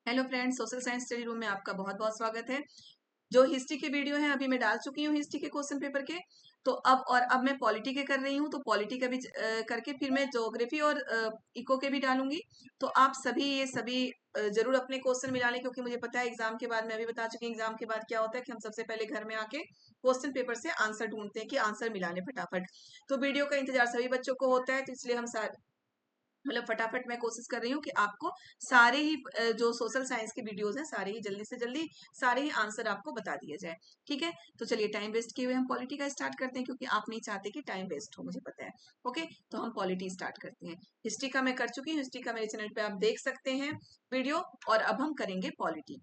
Hello friends, social science study room में आपका बहुत बहुत स्वागत है। जो हिस्ट्री के वीडियो हैं अभी मैं डाल चुकी हूँ हिस्ट्री के क्वेश्चन पेपर के। तो अब मैं पॉलिटी के कर रही हूँ, तो पॉलिटी का भी करके फिर मैं ज्योग्राफी और इको के भी डालूंगी। तो आप सभी जरूर अपने क्वेश्चन मिला लें, क्योंकि मुझे पता है एग्जाम के बाद, मैं अभी बता चुकी हूँ एग्जाम के बाद क्या होता है कि हम सबसे पहले घर में आके क्वेश्चन पेपर से आंसर ढूंढते हैं कि आंसर मिला लें फटाफट। तो वीडियो का इंतजार सभी बच्चों को होता है, तो इसलिए हम मतलब फटाफट मैं कोशिश कर रही हूँ कि आपको सारे ही जो सोशल साइंस के वीडियोस हैं सारे ही जल्दी से जल्दी सारे ही आंसर आपको बता दिए जाए। ठीक है, तो चलिए टाइम वेस्ट किए हुए हम पॉलिटी का स्टार्ट करते हैं, क्योंकि आप नहीं चाहते कि टाइम वेस्ट हो, मुझे पता है। ओके, तो हम पॉलिटी स्टार्ट करते हैं। हिस्ट्री का मैं कर चुकी हूँ, हिस्ट्री का मेरे चैनल पे आप देख सकते हैं वीडियो। और अब हम करेंगे पॉलिटी।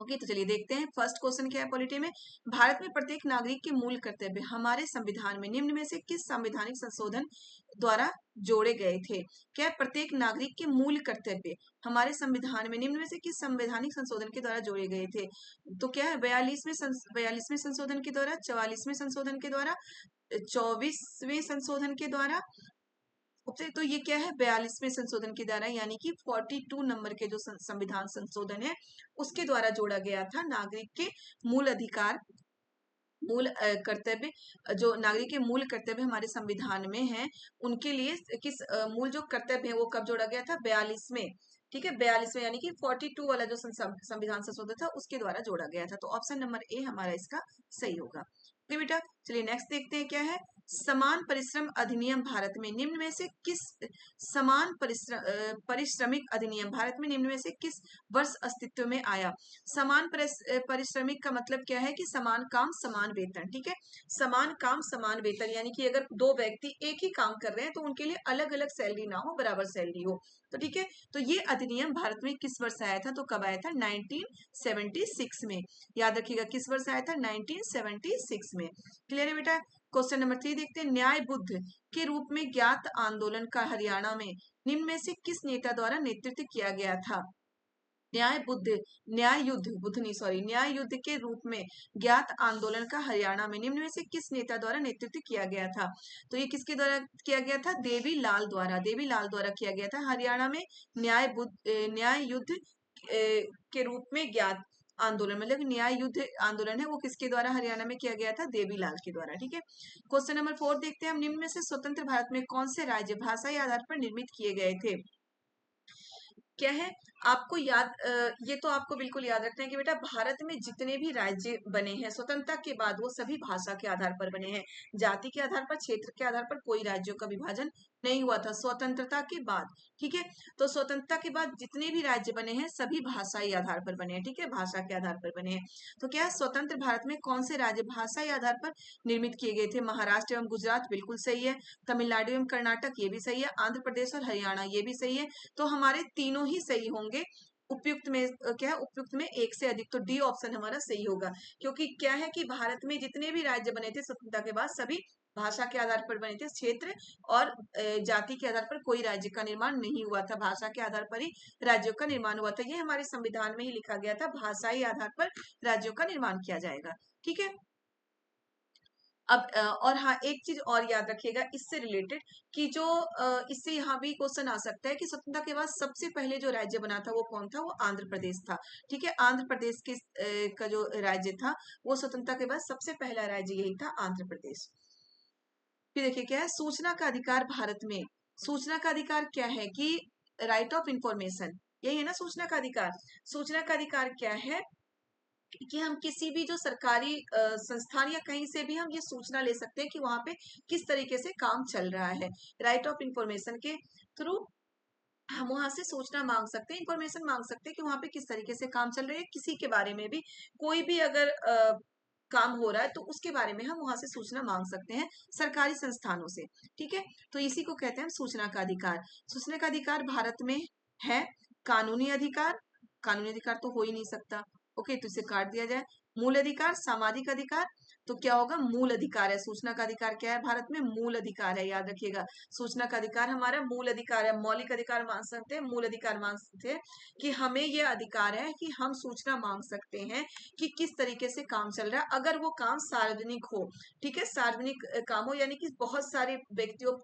ओके, तो चलिए देखते हैं फर्स्ट क्वेश्चन क्या है पॉलिटी में। भारत में प्रत्येक नागरिक के मूल कर्तव्य हमारे संविधान में निम्न में से किस संवैधानिक संशोधन द्वारा जोड़े गए थे? क्या है? प्रत्येक नागरिक के मूल कर्तव्य हमारे संविधान में निम्न में से किस संवैधानिक संशोधन के द्वारा जोड़े गए थे? तो क्या है? 42वें संशोधन के द्वारा, 44वें संशोधन के द्वारा, 24वें संशोधन के द्वारा। तो ये क्या है? 42वें संशोधन के द्वारा, यानी कि 42 नंबर के जो संविधान संशोधन है उसके द्वारा जोड़ा गया था नागरिक के मूल अधिकार, मूल कर्तव्य। जो नागरिक के मूल कर्तव्य हमारे संविधान में हैं, उनके लिए किस मूल जो कर्तव्य है वो कब जोड़ा गया था? 42वें। ठीक है, 42वें यानी कि 42 वाला जो संविधान संशोधन था उसके द्वारा जोड़ा गया था। तो ऑप्शन नंबर ए हमारा इसका सही होगा। ओके बेटा, चलिए नेक्स्ट देखते हैं क्या है। समान परिश्रम अधिनियम भारत में निम्न में से किस परिश्रमिक अधिनियम भारत में निम्न में से किस वर्ष अस्तित्व में आया? समान परिश्रमिक का मतलब क्या है कि समान काम समान वेतन। ठीक है, समान काम समान वेतन, यानी कि अगर दो व्यक्ति एक ही काम कर रहे हैं तो उनके लिए अलग अलग सैलरी ना हो, बराबर सैलरी हो। तो ठीक है, तो ये अधिनियम भारत में किस वर्ष आया था? तो कब आया था? 1976 में। याद रखिएगा किस वर्ष आया था? 1976 में। क्लियर है बेटा? क्वेश्चन नंबर 3 देखते हैं। न्याय बुद्ध के रूप में ज्ञात आंदोलन का हरियाणा में निम्न में से किस नेता द्वारा नेतृत्व किया गया था? न्याय युद्ध के रूप में ज्ञात आंदोलन का हरियाणा में निम्न में से किस नेता द्वारा नेतृत्व किया गया था? तो ये किसके द्वारा किया गया था? देवी लाल द्वारा, देवी लाल द्वारा किया गया था हरियाणा में। न्याय युद्ध के रूप में ज्ञात आंदोलन, मतलब न्याय युद्ध आंदोलन है वो किसके द्वारा हरियाणा में किया गया था? देवीलाल के द्वारा। ठीक है, क्वेश्चन नंबर 4 देखते हैं हम। निम्न में से स्वतंत्र भारत में कौन से राज्य भाषाई आधार पर निर्मित किए गए थे? क्या है? आपको ये तो आपको बिल्कुल याद रखना है कि बेटा भारत में जितने भी राज्य बने हैं स्वतंत्रता के बाद वो सभी भाषा के आधार पर बने हैं। जाति के आधार पर, क्षेत्र के आधार पर कोई राज्यों का विभाजन नहीं हुआ था स्वतंत्रता के बाद। ठीक है, तो स्वतंत्रता के बाद जितने भी राज्य बने हैं सभी भाषाई आधार पर बने हैं। ठीक है, भाषा के आधार पर बने हैं। तो क्या स्वतंत्र भारत में कौन से राज्य भाषाई आधार पर निर्मित किए गए थे? महाराष्ट्र एवं गुजरात, बिल्कुल सही है। तमिलनाडु एवं कर्नाटक, ये भी सही है। आंध्र प्रदेश और हरियाणा, ये भी सही है। तो हमारे तीनों ही सही होंगे। उपयुक्त में क्या है? उपयुक्त में एक से अधिक, तो डी ऑप्शन हमारा सही होगा। क्योंकि क्या है कि भारत में जितने भी राज्य बने थे स्वतंत्रता के बाद सभी भाषा के आधार पर बने थे। क्षेत्र और जाति के आधार पर कोई राज्य का निर्माण नहीं हुआ था, भाषा के आधार पर ही राज्यों का निर्माण हुआ था। ये हमारे संविधान में ही लिखा गया था, भाषाई आधार पर राज्यों का निर्माण किया जाएगा। ठीक है, अब और हाँ, एक चीज और याद रखिएगा इससे रिलेटेड कि जो इससे यहाँ भी क्वेश्चन आ सकता है कि स्वतंत्रता के बाद सबसे पहले जो राज्य बना था वो कौन था? वो आंध्र प्रदेश था। ठीक है, आंध्र प्रदेश के का जो राज्य था वो स्वतंत्रता के बाद सबसे पहला राज्य यही था, आंध्र प्रदेश। फिर देखिए क्या है, सूचना का अधिकार भारत में। सूचना का अधिकार क्या है? कि राइट ऑफ इंफॉर्मेशन, यही है ना सूचना का अधिकार। सूचना का अधिकार क्या है कि हम किसी भी जो सरकारी संस्थान या कहीं से भी हम ये सूचना ले सकते हैं कि वहां पे किस तरीके से काम चल रहा है। राइट ऑफ इंफॉर्मेशन के थ्रू हम वहां से सूचना मांग सकते हैं, इंफॉर्मेशन मांग सकते हैं कि वहां पे किस तरीके से काम चल रहा है। किसी के बारे में भी, कोई भी अगर काम हो रहा है तो उसके बारे में हम वहां से सूचना मांग सकते हैं सरकारी संस्थानों से। ठीक है, तो इसी को कहते हैं सूचना का अधिकार। सूचना का अधिकार भारत में है। कानूनी अधिकार, कानूनी अधिकार तो हो ही नहीं सकता। ओके, तो इसे काट दिया जाए। मूल अधिकार, सामाजिक अधिकार, तो क्या होगा? मूल अधिकार है। सूचना का अधिकार क्या है भारत में? मूल अधिकार है, याद रखिएगा। सूचना का अधिकार हमारा मूल अधिकार है। मौलिक अधिकार मान सकते हैं, मूल अधिकार मान सकते हैं कि हमें यह अधिकार है कि हम सूचना मांग सकते हैं कि किस तरीके से काम चल रहा है, अगर वो काम सार्वजनिक हो। ठीक है, सार्वजनिक काम हो, यानी कि बहुत सारे व्यक्तियों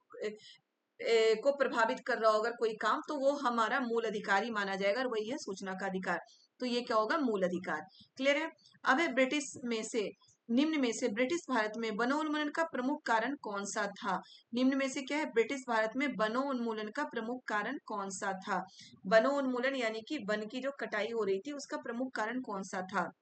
को प्रभावित कर रहा हो अगर कोई काम, तो वो हमारा मूल अधिकार ही माना जाएगा, और वही है सूचना का अधिकार। तो ये क्या होगा, मूल अधिकार। क्लियर है। अब है ब्रिटिश में से निम्न में से ब्रिटिश भारत में वनोन्मूलन का प्रमुख कारण कौन सा था। निम्न में से क्या है, ब्रिटिश भारत में वनोन्मूलन का प्रमुख कारण कौन सा था। वनोन्मूलन यानी कि वन की जो कटाई हो रही थी उसका प्रमुख कारण कौन सा था।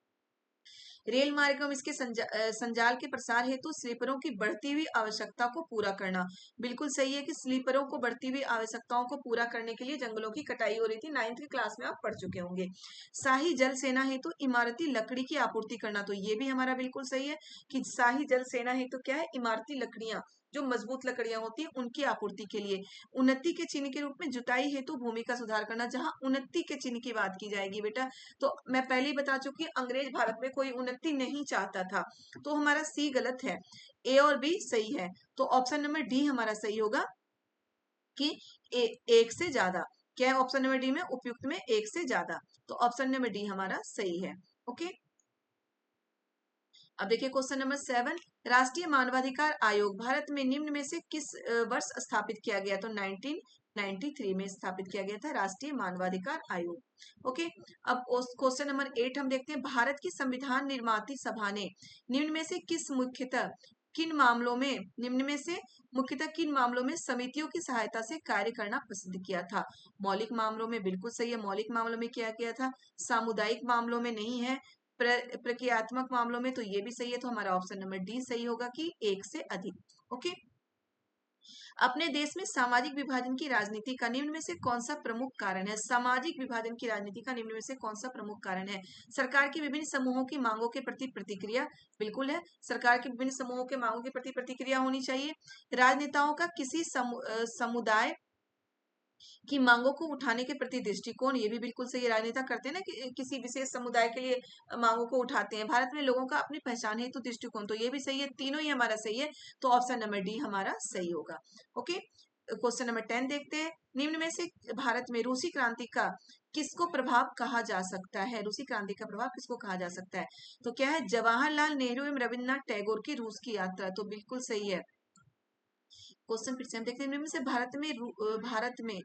रेल मार्ग एवं इसके संजाल के प्रसार हेतु स्लीपरों की बढ़ती हुई आवश्यकता को पूरा करना। बिल्कुल सही है कि स्लीपरों को बढ़ती हुई आवश्यकताओं को पूरा करने के लिए जंगलों की कटाई हो रही थी। 9वीं की क्लास में आप पढ़ चुके होंगे। शाही जल सेना हेतु इमारती लकड़ी की आपूर्ति करना, तो ये भी हमारा बिल्कुल सही है कि शाही जल सेना हेतु क्या है, इमारती लकड़ियां, जो मजबूत लकड़ियां होती हैं उनकी आपूर्ति के लिए। उन्नति के चिन्ह के रूप में जुताई हेतु भूमि का सुधार करना। जहां उन्नति के चिन्ह की बात की जाएगी बेटा, तो मैं पहले ही बता चुकी हूँ, अंग्रेज भारत में कोई उन्नति नहीं चाहता था, तो हमारा सी गलत है, ए और बी सही है। तो ऑप्शन नंबर डी हमारा सही होगा कि एक से ज्यादा। क्या है ऑप्शन नंबर डी में, उपयुक्त में एक से ज्यादा, तो ऑप्शन नंबर डी हमारा सही है। ओके, अब देखिए क्वेश्चन नंबर 7, राष्ट्रीय मानवाधिकार आयोग भारत में निम्न में से किस वर्ष स्थापित किया गया। तो 1993 में स्थापित किया गया था राष्ट्रीय मानवाधिकार आयोग। ओके, अब क्वेश्चन नंबर 8 हम देखते हैं, भारत की संविधान निर्माती सभा ने निम्न में से किन मामलों में समितियों की सहायता से कार्य करना पसंद किया था। मौलिक मामलों में, बिल्कुल सही है, मौलिक मामलों में किया गया था। सामुदायिक मामलों में नहीं है। प्रक्रियात्मक मामलों में, तो ये भी सही है, तो हमारा ऑप्शन नंबर डी सही होगा कि एक से अधिक। ओके, अपने देश में सामाजिक विभाजन की राजनीति का निम्न में से कौन सा प्रमुख कारण है। सामाजिक विभाजन की राजनीति का निम्न में से कौन सा प्रमुख कारण है। सरकार की विभिन्न समूहों की मांगों के प्रति प्रतिक्रिया, बिल्कुल है, सरकार की विभिन्न समूहों के मांगों के प्रति प्रतिक्रिया होनी चाहिए। राजनेताओं का किसी समुदाय की मांगों को उठाने के प्रति दृष्टिकोण, ये भी बिल्कुल सही है, राजनेता करते हैं ना कि किसी विशेष समुदाय के लिए मांगों को उठाते हैं। भारत में लोगों का अपनी पहचान हेतु दृष्टिकोण, तो ये भी सही है, तीनों ही हमारा सही है, तो ऑप्शन नंबर डी हमारा सही होगा। ओके, क्वेश्चन नंबर 10 देखते हैं, निम्न में से भारत में रूसी क्रांति का किसको प्रभाव कहा जा सकता है। रूसी क्रांति का प्रभाव किसको कहा जा सकता है, तो क्या है, जवाहरलाल नेहरू एवं रविन्द्रनाथ टैगोर की रूस की यात्रा, तो बिल्कुल सही है। क्वेश्चन फिर से हम देखते हैं, निम्न से भारत में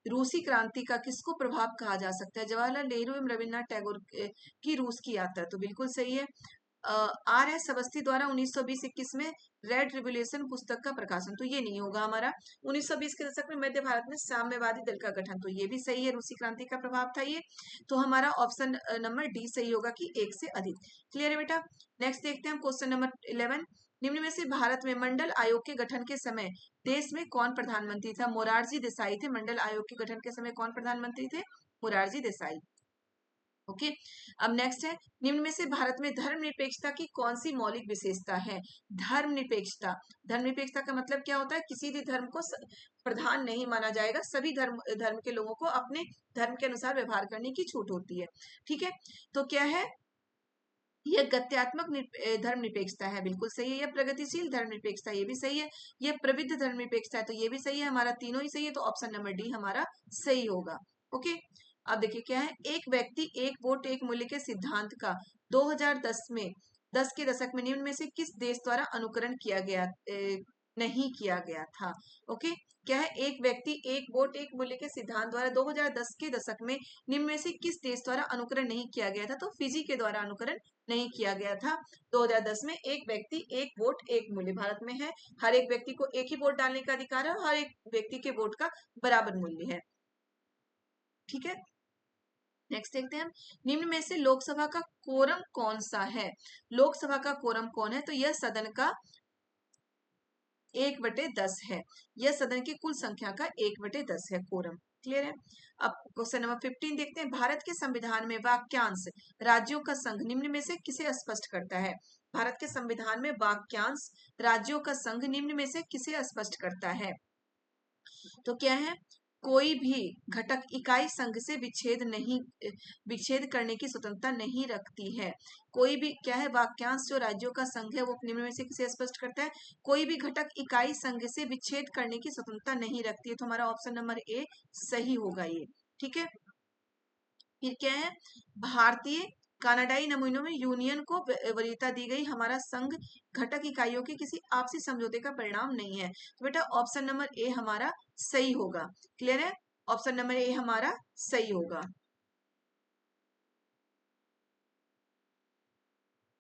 रूसी क्रांति का किसको प्रभाव कहा जा सकता है। जवाहरलाल नेहरू एवं रविन्द्रनाथ टैगोर की रूस की यात्रा, तो बिल्कुल सही है। आर एस अवस्थी द्वारा 1920-21 में रेड रिवोल्यूशन पुस्तक का प्रकाशन, तो ये नहीं होगा हमारा। 1920 के दशक में मध्य भारत में साम्यवादी दल का गठन, तो ये भी सही है, रूसी क्रांति का प्रभाव था ये, तो हमारा ऑप्शन नंबर डी सही होगा कि एक से अधिक। क्लियर है बेटा। नेक्स्ट देखते हैं हम क्वेश्चन नंबर 11, निम्न में से भारत में मंडल आयोग के गठन के समय देश में कौन प्रधानमंत्री था। मोरारजी देसाई थे। मंडल आयोग के गठन के समय कौन प्रधानमंत्री थे, मोरारजी देसाई। ओके, अब नेक्स्ट है, निम्न में से भारत में धर्मनिरपेक्षता की कौन सी मौलिक विशेषता है। धर्मनिरपेक्षता, धर्मनिरपेक्षता का मतलब क्या होता है, किसी भी धर्म को प्रधान नहीं माना जाएगा, सभी धर्म के लोगों को अपने धर्म के अनुसार व्यवहार करने की छूट होती है। ठीक है, तो क्या है, यह गत्यात्मक धर्मनिरपेक्षता है, बिल्कुल सही है। यह प्रगतिशील धर्मनिरपेक्षता, ये भी सही है। यह प्रविध धर्मनिरपेक्षता है, तो ये भी सही है, हमारा तीनों ही सही है, तो ऑप्शन नंबर डी हमारा सही होगा। ओके, अब देखिए क्या है, एक व्यक्ति एक वोट एक मूल्य के सिद्धांत का 2010 के दशक में निम्न में से किस देश द्वारा अनुकरण किया गया नहीं किया गया था। ओके, क्या है, एक व्यक्ति एक वोट एक मूल्य के सिद्धांत द्वारा 2010 के दशक में निम्न में से किस देश द्वारा अनुकरण नहीं किया गया था, तो फिजी के द्वारा अनुकरण नहीं किया गया था। 2010 में एक व्यक्ति एक वोट एक मूल्य, भारत में है, हर एक व्यक्ति को एक ही वोट डालने का अधिकार है, हर एक व्यक्ति के वोट का बराबर मूल्य है। ठीक है, नेक्स्ट देखते हैं हम, निम्न में से लोकसभा का कोरम कौन सा है। लोकसभा का कोरम कौन है, तो यह सदन का 1/10 है, यह सदन की कुल संख्या का 1/10 है कोरम। क्लियर है। अब क्वेश्चन नंबर 15 देखते हैं, भारत के संविधान में वाक्यांश राज्यों का संघ निम्न में से किसे स्पष्ट करता है। भारत के संविधान में वाक्यांश राज्यों का संघ निम्न में से किसे स्पष्ट करता है, तो क्या है, कोई भी घटक इकाई संघ से विच्छेद करने की स्वतंत्रता नहीं रखती है। कोई भी, क्या है, वाक्यांश जो राज्यों का संघ है वो निम्न में से किसे स्पष्ट करता है, कोई भी घटक इकाई संघ से विच्छेद करने की स्वतंत्रता नहीं रखती है, तो हमारा ऑप्शन नंबर ए सही होगा ये। ठीक है, फिर क्या है, भारतीय कनाडाई नमूनों में यूनियन को वरीयता दी गई, हमारा संघ घटक इकाइयों के किसी आपसी समझौते का परिणाम नहीं है। तो बेटा ऑप्शन नंबर ए हमारा सही होगा। क्लियर है, ऑप्शन नंबर ए हमारा सही होगा।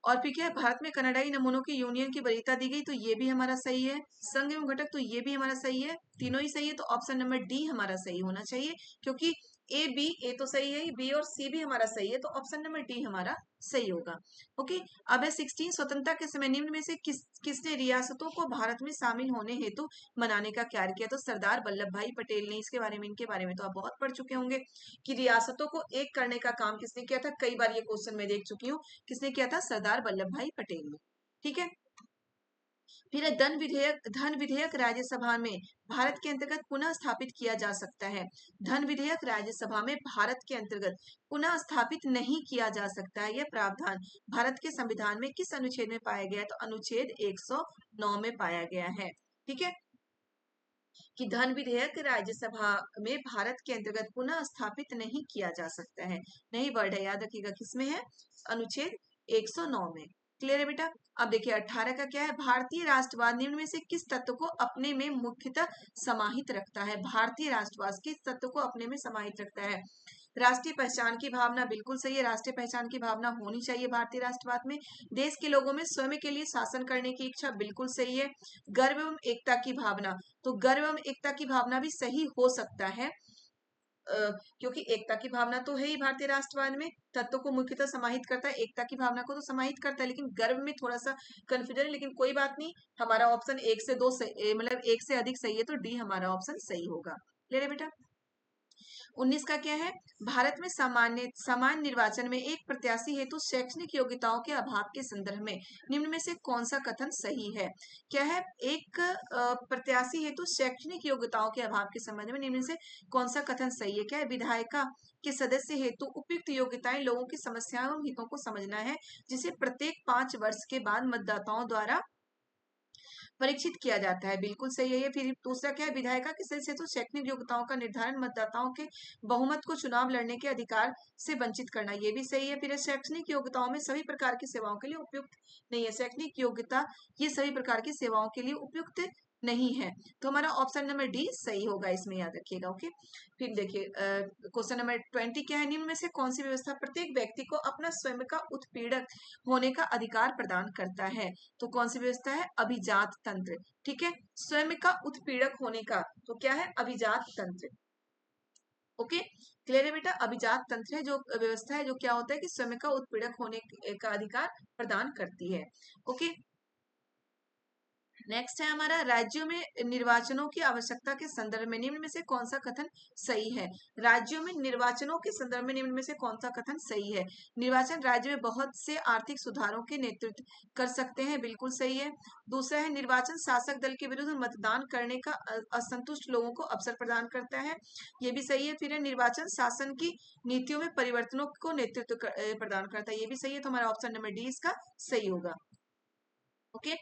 और फिर क्या है, भारत में कनाडाई नमूनों की यूनियन की वरीयता दी गई, तो ये भी हमारा सही है। संघ एवं घटक, तो ये भी हमारा सही है, तीनों ही सही है। तो ऑप्शन नंबर डी हमारा सही होना चाहिए, क्योंकि ए तो सही है, बी और सी भी हमारा सही है, तो ऑप्शन नंबर डी हमारा सही होगा। ओके, अब है 16 स्वतंत्रता के समय निम्न में से किसने रियासतों को भारत में शामिल होने हेतु मनाने का कार्य किया? तो सरदार वल्लभ भाई पटेल ने। इसके बारे में, इनके बारे में तो आप बहुत पढ़ चुके होंगे कि रियासतों को एक करने का काम किसने किया था। कई बार ये क्वेश्चन मैं देख चुकी हूँ, किसने किया था? सरदार वल्लभ भाई पटेल ने। ठीक है, फिर है धन विधेयक राज्यसभा में भारत के अंतर्गत पुनः स्थापित किया जा सकता है। धन विधेयक राज्यसभा में भारत के अंतर्गत पुनः स्थापित नहीं किया जा सकता है। यह प्रावधान भारत के संविधान में किस अनुच्छेद में पाया गया है? तो अनुच्छेद 109 में पाया गया है। ठीक है, कि धन विधेयक राज्यसभा में भारत के अंतर्गत पुनः स्थापित नहीं किया जा सकता है। नहीं वर्ड है, याद रखिएगा किसमें है? अनुच्छेद 109 में। क्लियर है बेटा? अब देखिए 18 का क्या है? भारतीय राष्ट्रवाद निम्न में से किस तत्व को अपने में मुख्यतः समाहित रखता है? भारतीय राष्ट्रवाद किस तत्व को अपने में समाहित रखता है? राष्ट्रीय पहचान की भावना, बिल्कुल सही है, राष्ट्रीय पहचान की भावना होनी चाहिए भारतीय राष्ट्रवाद में। देश के लोगों में स्वयं के लिए शासन करने की इच्छा, बिल्कुल सही है। गर्व एवं एकता की भावना, तो गर्व एवं एकता की भावना भी सही हो सकता है, क्योंकि एकता की भावना तो है ही भारतीय राष्ट्रवाद में, तत्व को मुख्यतः समाहित करता है, एकता की भावना को तो समाहित करता है, लेकिन गर्व में थोड़ा सा कंफ्यूजन है, लेकिन कोई बात नहीं, हमारा ऑप्शन एक से दो मतलब एक से अधिक सही है, तो डी हमारा ऑप्शन सही होगा। ले रहे बेटा? 19 का क्या है? भारत में सामान्य निर्वाचन में एक प्रत्याशी हेतु शैक्षणिक योग्यताओं के अभाव के संदर्भ में निम्न में से कौन सा कथन सही है? क्या है? एक प्रत्याशी हेतु शैक्षणिक योग्यताओं के अभाव के संबंध में निम्न में से कौन सा कथन सही है? क्या है? विधायिका के सदस्य हेतु उपयुक्त योग्यताएं लोगों की समस्याओं एवं हितों को समझना है, जिसे प्रत्येक 5 वर्ष के बाद मतदाताओं द्वारा परीक्षित किया जाता है, बिल्कुल सही है ये। फिर दूसरा क्या है? विधायिका के सदस्य तो शैक्षणिक योग्यताओं का निर्धारण मतदाताओं के बहुमत को चुनाव लड़ने के अधिकार से वंचित करना, ये भी सही है। फिर शैक्षणिक योग्यताओं में सभी प्रकार की सेवाओं के लिए उपयुक्त नहीं है, शैक्षणिक योग्यता ये सभी प्रकार की सेवाओं के लिए उपयुक्त नहीं है, तो हमारा ऑप्शन नंबर डी सही होगा, इसमें याद रखिएगा। ओके, फिर देखिए क्वेश्चन नंबर 20 क्या है? निम्न में से कौन सी व्यवस्था प्रत्येक व्यक्ति को अपना स्वयं का उत्पीड़क होने का अधिकार प्रदान करता है? तो कौन सी व्यवस्था है? अभिजात तंत्र। ठीक है, स्वयं का उत्पीड़क होने का तो क्या है? अभिजात तंत्र। ओके, क्लियर है बेटा? अभिजात तंत्र है जो व्यवस्था है जो क्या होता है कि स्वयं का उत्पीड़क होने का अधिकार प्रदान करती है। ओके, नेक्स्ट है हमारा राज्यों में निर्वाचनों की आवश्यकता के संदर्भ में निम्न में से कौन सा कथन सही है? राज्यों में निर्वाचनों के संदर्भ में निम्न में से कौन सा कथन सही है? निर्वाचन राज्य में बहुत से आर्थिक सुधारों के नेतृत्व कर सकते हैं, बिल्कुल सही है। दूसरा है निर्वाचन शासक दल के विरुद्ध मतदान करने का असंतुष्ट लोगों को अवसर प्रदान करता है, ये भी सही है। फिर है निर्वाचन शासन की नीतियों में परिवर्तनों को नेतृत्व प्रदान करता है, ये भी सही है, तो हमारा ऑप्शन नंबर डी इसका सही होगा। ओके,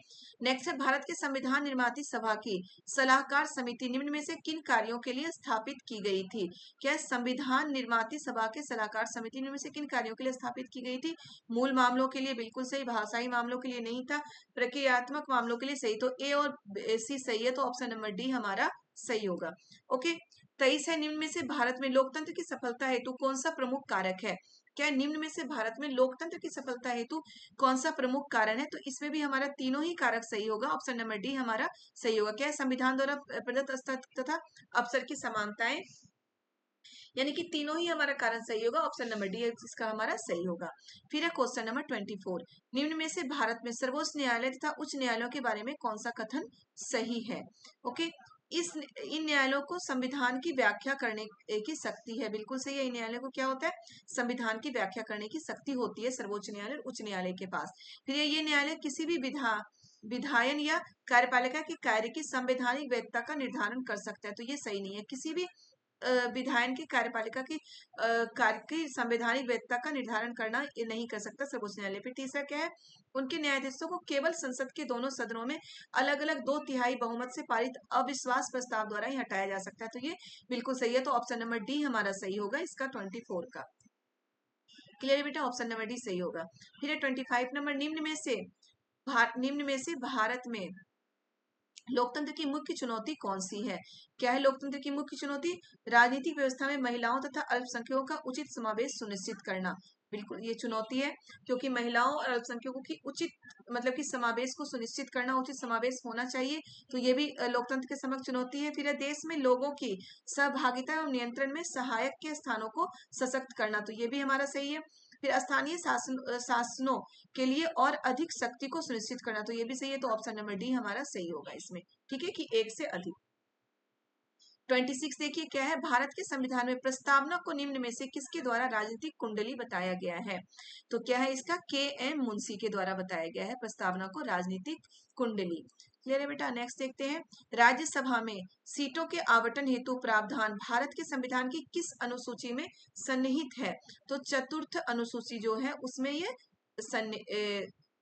नेक्स्ट है भारत के संविधान निर्माती सभा की सलाहकार समिति निम्न में से किन कार्यों के लिए स्थापित की गई थी? क्या संविधान निर्माती सभा के सलाहकार समिति निम्न में से किन कार्यों के लिए स्थापित की गई थी? मूल मामलों के लिए, बिल्कुल सही। भाषाई मामलों के लिए नहीं था। प्रक्रियात्मक मामलों के लिए सही, तो ए और सी सही है, तो ऑप्शन नंबर डी हमारा सही होगा। ओके, 23 है निम्न में से भारत में लोकतंत्र की सफलता हेतु कौन सा प्रमुख कारक है? क्या निम्न में से भारत में लोकतंत्र की सफलता हेतु कौन सा प्रमुख कारण है? तो इसमें भी हमारा तीनों ही कारक सही होगा, ऑप्शन नंबर डी हमारा सही होगा। क्या है? संविधान द्वारा प्रदत्त अस्तित्व तथा अवसर की समानताएं, यानी कि तीनों ही हमारा कारण सही होगा, ऑप्शन नंबर डी इसका हमारा सही होगा। फिर है क्वेश्चन नंबर 24, निम्न में से भारत में सर्वोच्च न्यायालय तथा उच्च न्यायालयों के बारे में कौन सा कथन सही है? ओके, इन न्यायालयों को संविधान की व्याख्या करने की शक्ति है, बिल्कुल सही है। इन न्यायालय को क्या होता है? संविधान की व्याख्या करने की शक्ति होती है सर्वोच्च न्यायालय उच्च न्यायालय के पास। फिर ये न्यायालय किसी भी विधायन या कार्यपालिका के कार्य की संवैधानिक वैधता का निर्धारण कर सकता है, तो ये सही नहीं है। किसी भी विधायन की कार्यपालिका की कार्य की संवैधानिक वैधता का निर्धारण करना ये नहीं कर सकता सर्वोच्च न्यायालय। फिर तीसरा क्या है? उनके न्यायाधीशों को केवल संसद के दोनों सदनों में अलग अलग 2/3 बहुमत से पारित अविश्वास प्रस्ताव द्वारा ही हटाया जा सकता है, तो ये बिल्कुल सही है, तो ऑप्शन नंबर डी हमारा सही होगा इसका 24 का। क्लियर बेटा, ऑप्शन नंबर डी सही होगा। फिर 25 नंबर, निम्न में से भारत में लोकतंत्र की मुख्य चुनौती कौन सी है? क्या है लोकतंत्र की मुख्य चुनौती? राजनीतिक व्यवस्था में महिलाओं तथा अल्पसंख्यकों का उचित समावेश सुनिश्चित करना। बिल्कुल ये चुनौती है, क्योंकि महिलाओं और अल्पसंख्यकों की उचित मतलब कि समावेश को सुनिश्चित करना, उचित समावेश होना चाहिए। तो ये भी लोकतंत्र के समक्ष चुनौती है। फिर है देश में लोगों की सहभागिता एवं नियंत्रण में सहायक के स्थानों को सशक्त करना, तो ये भी हमारा सही है। फिर स्थानीय शासनों के लिए और अधिक शक्ति को सुनिश्चित करना, तो ये भी सही है। तो ऑप्शन नंबर डी हमारा सही होगा इसमें। ठीक है, कि एक से अधिक। 26 देखिए क्या है, भारत के संविधान में प्रस्तावना को निम्न में से किसके द्वारा राजनीतिक कुंडली बताया गया है? तो क्या है इसका? के.एम. मुंशी के द्वारा बताया गया है प्रस्तावना को राजनीतिक कुंडली। क्लियर है बेटा। नेक्स्ट देखते हैं, राज्यसभा में सीटों के आवंटन हेतु प्रावधान भारत के संविधान की किस अनुसूची में सन्निहित है? तो चतुर्थ अनुसूची जो है उसमें ये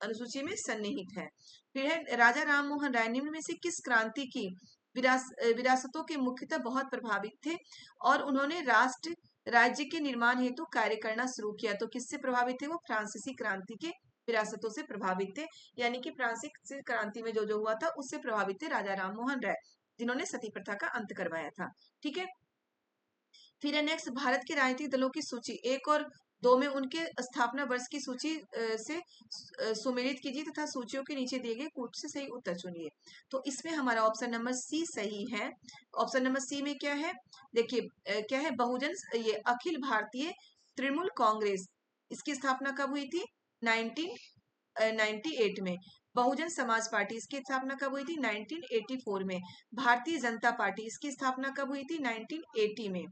अनुसूची में सन्निहित है। फिर है, राजा राम मोहन राय निम्न में से किस क्रांति की विरासतों के मुख्यतः बहुत प्रभावित थे और उन्होंने राष्ट्र राज्य के निर्माण हेतु कार्य करना शुरू किया? तो किससे प्रभावित थे वो? फ्रांसीसी क्रांति के विरासतों से प्रभावित थे, यानी कि फ्रांसीसी क्रांति में जो जो हुआ था उससे प्रभावित थे राजा राम मोहन राय, जिन्होंने सती प्रथा का अंत करवाया था। ठीक है। फिर है नेक्स्ट, भारत के राजनीतिक दलों की सूची 1 और 2 में उनके स्थापना वर्ष की सूची से सुमेलित कीजिए तथा सूचियों के नीचे दिए गए कूट से सही उत्तर चुनिए। तो इसमें हमारा ऑप्शन नंबर सी सही है। ऑप्शन नंबर सी में क्या है? देखिए क्या है, बहुजन ये अखिल भारतीय तृणमूल कांग्रेस, इसकी स्थापना कब हुई थी? 1998 में। बहुजन समाज पार्टी, इसकी स्थापना कब हुई थी? 1984 में। भारतीय जनता पार्टी, इसकी स्थापना कब हुई थी? 1980 में।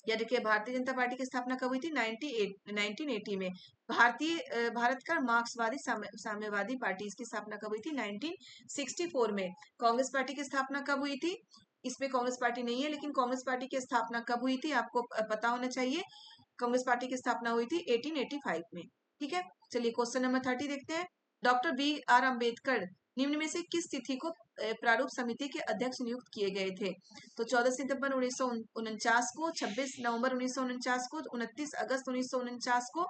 या देखिए भारतीय जनता पार्टी की स्थापना कब हुई थी? 1980 में। भारत का मार्क्सवादी साम्यवादी पार्टी, इसकी स्थापना कब हुई थी? 1964 में। कांग्रेस पार्टी की स्थापना कब हुई थी? इसमें कांग्रेस पार्टी नहीं है, लेकिन कांग्रेस पार्टी की स्थापना कब हुई थी आपको पता होना चाहिए। कांग्रेस पार्टी की स्थापना हुई थी 1885 में। ठीक है, चलिए क्वेश्चन नंबर 30 देखते हैं। Doctor B R. अम्बेडकर निम्न में से किस तिथि को प्रारूप समिति के अध्यक्ष नियुक्त किए गए थे? तो 14 सितंबर 1949 को, 26 नवंबर 1949 को, 29 अगस्त 1949 को।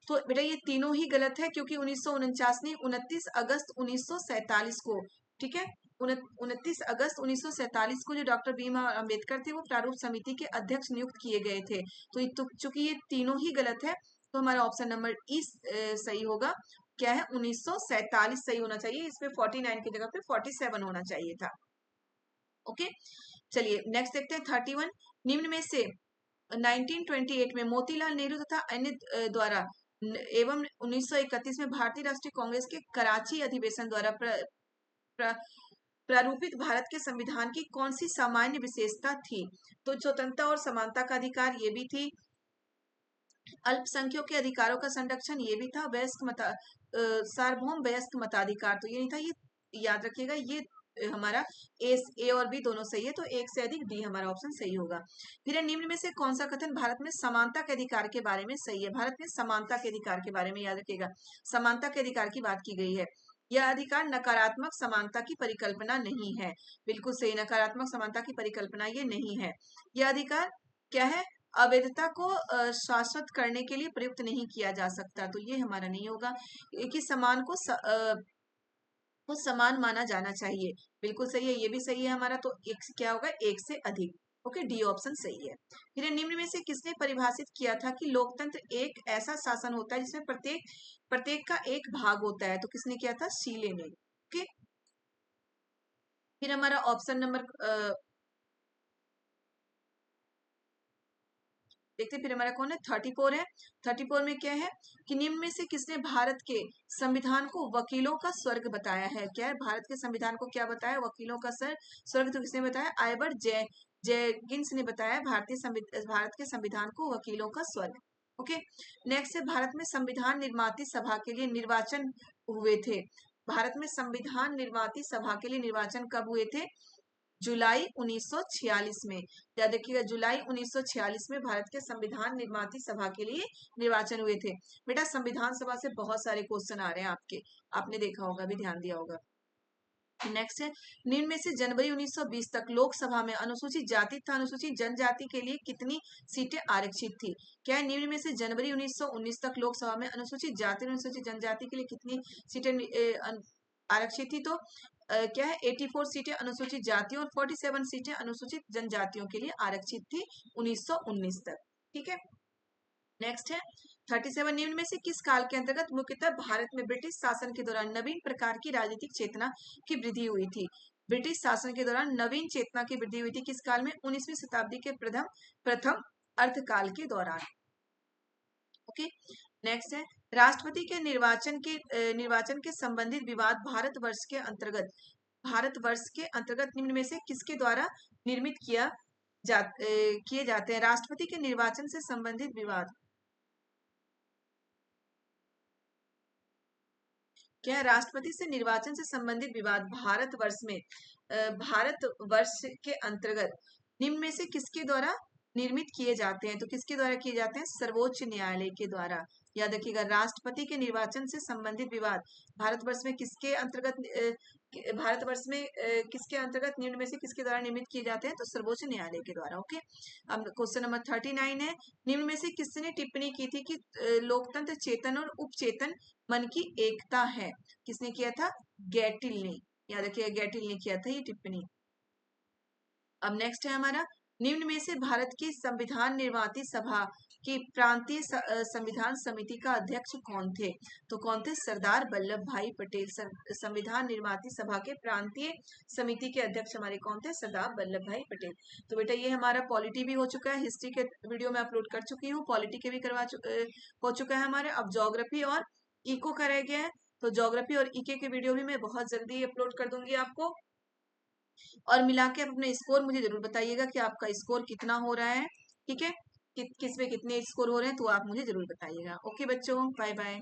तो बेटा ये तीनों ही गलत है, क्योंकि 1949 नहीं, 29 अगस्त 1947 को। ठीक है, 29 अगस्त 1947 को जो डॉक्टर भीमराव अम्बेडकर थे वो प्रारूप समिति के अध्यक्ष नियुक्त किए गए थे। तो चूंकि ये तीनों ही गलत है, तो हमारा ऑप्शन नंबर ई सही होगा। क्या है? 1947 सही होना चाहिए, इसमें 49 की जगह पे 47 होना चाहिए था। ओके, चलिए नेक्स्ट देखते हैं 31। निम्न में से 1928 में मोतीलाल नेहरू तथा अन्य द्वारा एवं 1931 में भारतीय राष्ट्रीय कांग्रेस के कराची अधिवेशन द्वारा प्रारूपित भारत के संविधान की कौन सी सामान्य विशेषता थी? तो स्वतंत्रता और समानता का अधिकार ये भी थी, अल्पसंख्यकों के अधिकारों का संरक्षण ये भी था, सार्वभौम वयस्क मताधिकार तो ये नहीं था। ये याद रखिएगा, ये हमारा ए और बी दोनों सही है, तो एक से अधिक डी हमारा ऑप्शन सही होगा। फिर निम्न में से कौन सा कथन भारत में समानता के अधिकार के बारे में सही है? भारत में समानता के अधिकार के बारे में याद रखिएगा, समानता के अधिकार की बात की गई है। यह अधिकार नकारात्मक समानता की परिकल्पना नहीं है। बिल्कुल सही, नकारात्मक समानता की परिकल्पना ये नहीं है। यह अधिकार क्या है? अवैधता को शाश्वत करने के लिए प्रयुक्त नहीं किया जा सकता, तो ये हमारा नहीं होगा। कि समान को समान माना जाना चाहिए, बिल्कुल सही है, ये भी सही है हमारा। तो एक से क्या होगा? एक से अधिक। ओके, डी ऑप्शन सही है। फिर निम्न में से किसने परिभाषित किया था कि लोकतंत्र एक ऐसा शासन होता है जिसमें प्रत्येक का एक भाग होता है? तो किसने किया था? शीले ने। ओके, फिर हमारा ऑप्शन नंबर देखते, फिर हमारा कौन है? 34 है। 34 में क्या है कि निम्न में से किसने भारत के संविधान को वकीलों का स्वर्ग बताया है? क्या है? भारत के संविधान को क्या बताया? वकीलों का स्वर्ग। तो किसने बताया? आइवर जेकिंस ने बताया भारत के संविधान को वकीलों का स्वर्ग। ओके, नेक्स्ट है, भारत में संविधान निर्माती सभा के लिए निर्वाचन हुए थे। भारत में संविधान निर्माती सभा के लिए निर्वाचन कब हुए थे? जुलाई 1946 में। याद रखिएगा, जुलाई 1946 में भारत के संविधान निर्माती सभा के लिए निर्वाचन हुए थे। बेटा संविधान सभा से बहुत सारे क्वेश्चन आ रहे हैं आपके, आपने देखा होगा भी, ध्यान दिया होगा। नेक्स्ट है, निम्न में से जनवरी 1920 तक लोकसभा में अनुसूचित जाति तथा अनुसूचित जनजाति के लिए कितनी सीटें आरक्षित थी? क्या है, निम्न में से जनवरी 1919 तक लोकसभा में अनुसूचित जाति और अनुसूचित जनजाति के लिए कितनी सीटें आरक्षित थी? तो क्या है, 84 सीटें अनुसूचित जातियों और 47 सीटें अनुसूचित जनजातियों के लिए आरक्षित थी 1919 तक। ठीक है, नेक्स्ट है 37, निम्न में से किस काल के अंतर्गत मुख्यतः भारत में ब्रिटिश शासन के दौरान नवीन प्रकार की राजनीतिक चेतना की वृद्धि हुई थी? ब्रिटिश शासन के दौरान नवीन चेतना की वृद्धि हुई थी किस काल में? 19वीं शताब्दी के प्रथम प्रथम अर्धकाल के दौरान। ओके, नेक्स्ट है, राष्ट्रपति के निर्वाचन के संबंधित विवाद भारतवर्ष के अंतर्गत निम्न में से किसके द्वारा निर्मित किए जाते हैं? राष्ट्रपति के निर्वाचन से संबंधित विवाद, क्या है, राष्ट्रपति से निर्वाचन से संबंधित विवाद भारतवर्ष के अंतर्गत निम्न में से किसके द्वारा निर्मित किए जाते हैं? तो किसके द्वारा किए जाते हैं? सर्वोच्च न्यायालय के द्वारा। याद रखिएगा, राष्ट्रपति के निर्वाचन से संबंधित विवाद भारतवर्ष में किसके अंतर्गत किसके अंतर्गत निम्न में से किसके द्वारा निर्मित किए जाते हैं? तो सर्वोच्च न्यायालय के द्वारा। ओके, अब क्वेश्चन नंबर 39 है, निम्न में से किसने टिप्पणी की थी कि लोकतंत्र चेतन और उपचेतन मन की एकता है? किसने किया था? गैटिल ने। याद रखिएगा, गैटिल ने किया था ये टिप्पणी। अब नेक्स्ट है हमारा, निम्न में से भारत की संविधान निर्माती सभा की प्रांतीय संविधान समिति का अध्यक्ष कौन थे? तो कौन थे? सरदार वल्लभ भाई पटेल। संविधान निर्माती सभा के प्रांतीय समिति के अध्यक्ष हमारे कौन थे? सरदार वल्लभ भाई पटेल। तो बेटा ये हमारा पॉलिटी भी हो चुका है, हिस्ट्री के वीडियो में अपलोड कर चुकी हूँ, पॉलिटी के भी हो चुका है हमारे। अब ज्योग्राफी और इको का रह गया है, तो ज्योग्राफी और इके के वीडियो भी मैं बहुत जल्दी अपलोड कर दूंगी आपको। और मिला के आप अपने स्कोर मुझे जरूर बताइएगा कि आपका स्कोर कितना हो रहा है। ठीक है, किस में कितने स्कोर हो रहे हैं तो आप मुझे जरूर बताइएगा। ओके बच्चों, बाय बाय।